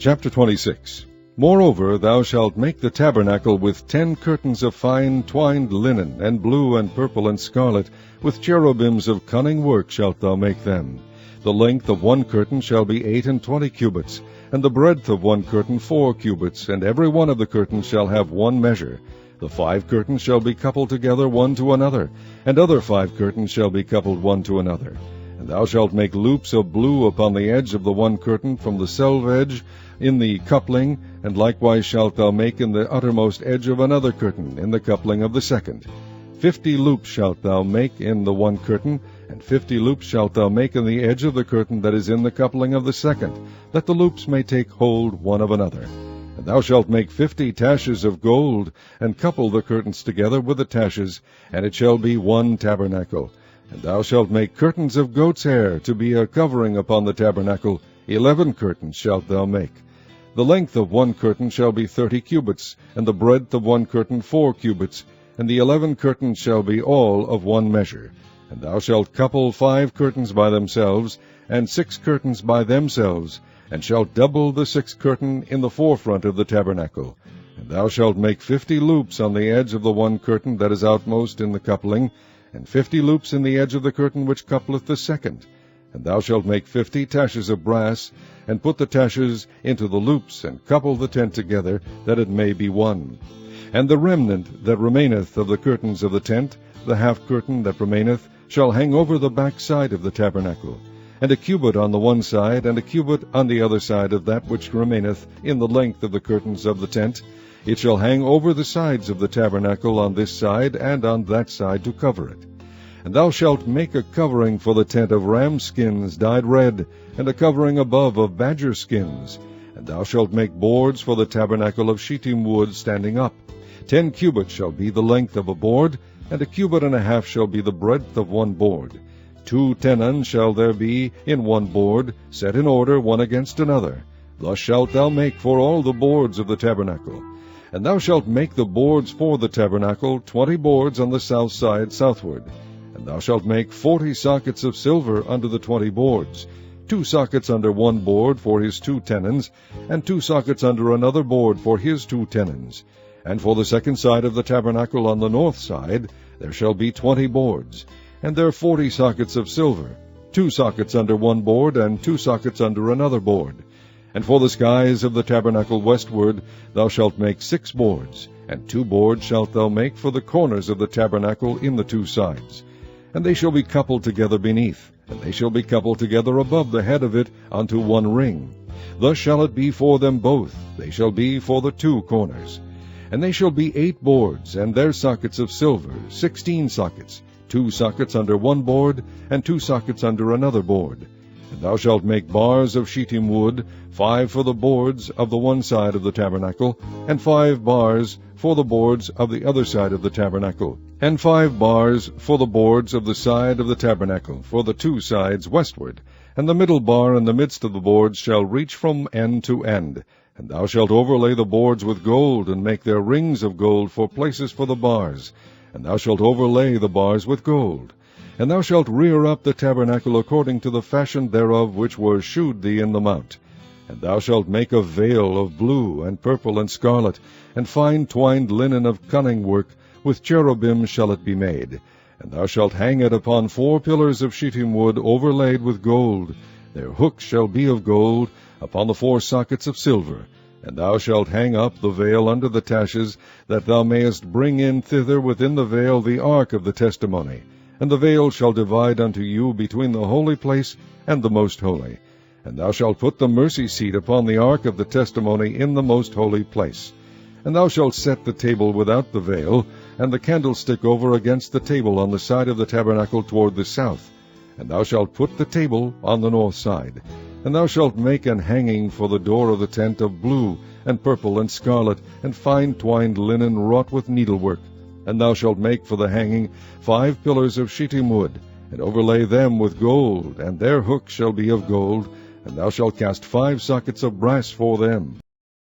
Chapter 26. Moreover, thou shalt make the tabernacle with 10 curtains of fine twined linen, and blue and purple and scarlet, with cherubims of cunning work shalt thou make them. The length of one curtain shall be 28 cubits, and the breadth of one curtain 4 cubits, and every one of the curtains shall have one measure. The 5 curtains shall be coupled together one to another, and other 5 curtains shall be coupled one to another. And thou shalt make loops of blue upon the edge of the one curtain from the selvedge in the coupling, and likewise shalt thou make in the uttermost edge of another curtain in the coupling of the second. 50 loops shalt thou make in the one curtain, and 50 loops shalt thou make in the edge of the curtain that is in the coupling of the second, that the loops may take hold one of another. And thou shalt make 50 taches of gold, and couple the curtains together with the taches, and it shall be one tabernacle. And thou shalt make curtains of goat's hair to be a covering upon the tabernacle. 11 curtains shalt thou make. The length of one curtain shall be 30 cubits, and the breadth of one curtain 4 cubits, and the 11 curtains shall be all of one measure. And thou shalt couple 5 curtains by themselves, and 6 curtains by themselves, and shalt double the 6th curtain in the forefront of the tabernacle. And thou shalt make 50 loops on the edge of the one curtain that is outmost in the coupling, and 50 loops in the edge of the curtain which coupleth the second. And thou shalt make 50 taches of brass, and put the taches into the loops, and couple the tent together, that it may be one. And the remnant that remaineth of the curtains of the tent, the half curtain that remaineth, shall hang over the back side of the tabernacle, and a cubit on the one side, and a cubit on the other side of that which remaineth in the length of the curtains of the tent. It shall hang over the sides of the tabernacle on this side and on that side to cover it. And thou shalt make a covering for the tent of ram skins dyed red, and a covering above of badger skins. And thou shalt make boards for the tabernacle of shittim wood standing up. 10 cubits shall be the length of a board, and a cubit and a half shall be the breadth of one board. 2 tenons shall there be in one board, set in order one against another. Thus shalt thou make for all the boards of the tabernacle. And thou shalt make the boards for the tabernacle, 20 boards on the south side southward. And thou shalt make 40 sockets of silver under the 20 boards, 2 sockets under one board for his 2 tenons, and 2 sockets under another board for his 2 tenons. And for the second side of the tabernacle on the north side there shall be 20 boards, and there 40 sockets of silver, 2 sockets under one board, and 2 sockets under another board. And for the skies of the tabernacle westward thou shalt make 6 boards, and 2 boards shalt thou make for the corners of the tabernacle in the 2 sides. And they shall be coupled together beneath, and they shall be coupled together above the head of it unto one ring. Thus shall it be for them both, they shall be for the 2 corners. And they shall be 8 boards, and their sockets of silver, 16 sockets, 2 sockets under one board, and 2 sockets under another board. And thou shalt make bars of shittim wood, 5 for the boards of the one side of the tabernacle, and 5 bars for the boards of the other side of the tabernacle, and 5 bars for the boards of the side of the tabernacle, for the 2 sides westward. And the middle bar in the midst of the boards shall reach from end to end. And thou shalt overlay the boards with gold, and make their rings of gold for places for the bars. And thou shalt overlay the bars with gold. And thou shalt rear up the tabernacle according to the fashion thereof which was shewed thee in the mount. And thou shalt make a veil of blue, and purple, and scarlet, and fine twined linen of cunning work, with cherubim shall it be made. And thou shalt hang it upon 4 pillars of shittim wood overlaid with gold. Their hooks shall be of gold, upon the 4 sockets of silver. And thou shalt hang up the veil under the taches, that thou mayest bring in thither within the veil the ark of the testimony. And the veil shall divide unto you between the holy place and the most holy. And thou shalt put the mercy seat upon the ark of the testimony in the most holy place. And thou shalt set the table without the veil, and the candlestick over against the table on the side of the tabernacle toward the south. And thou shalt put the table on the north side. And thou shalt make an hanging for the door of the tent of blue, and purple, and scarlet, and fine twined linen wrought with needlework. And thou shalt make for the hanging 5 pillars of shittim wood, and overlay them with gold, and their hooks shall be of gold. And thou shalt cast 5 sockets of brass for them.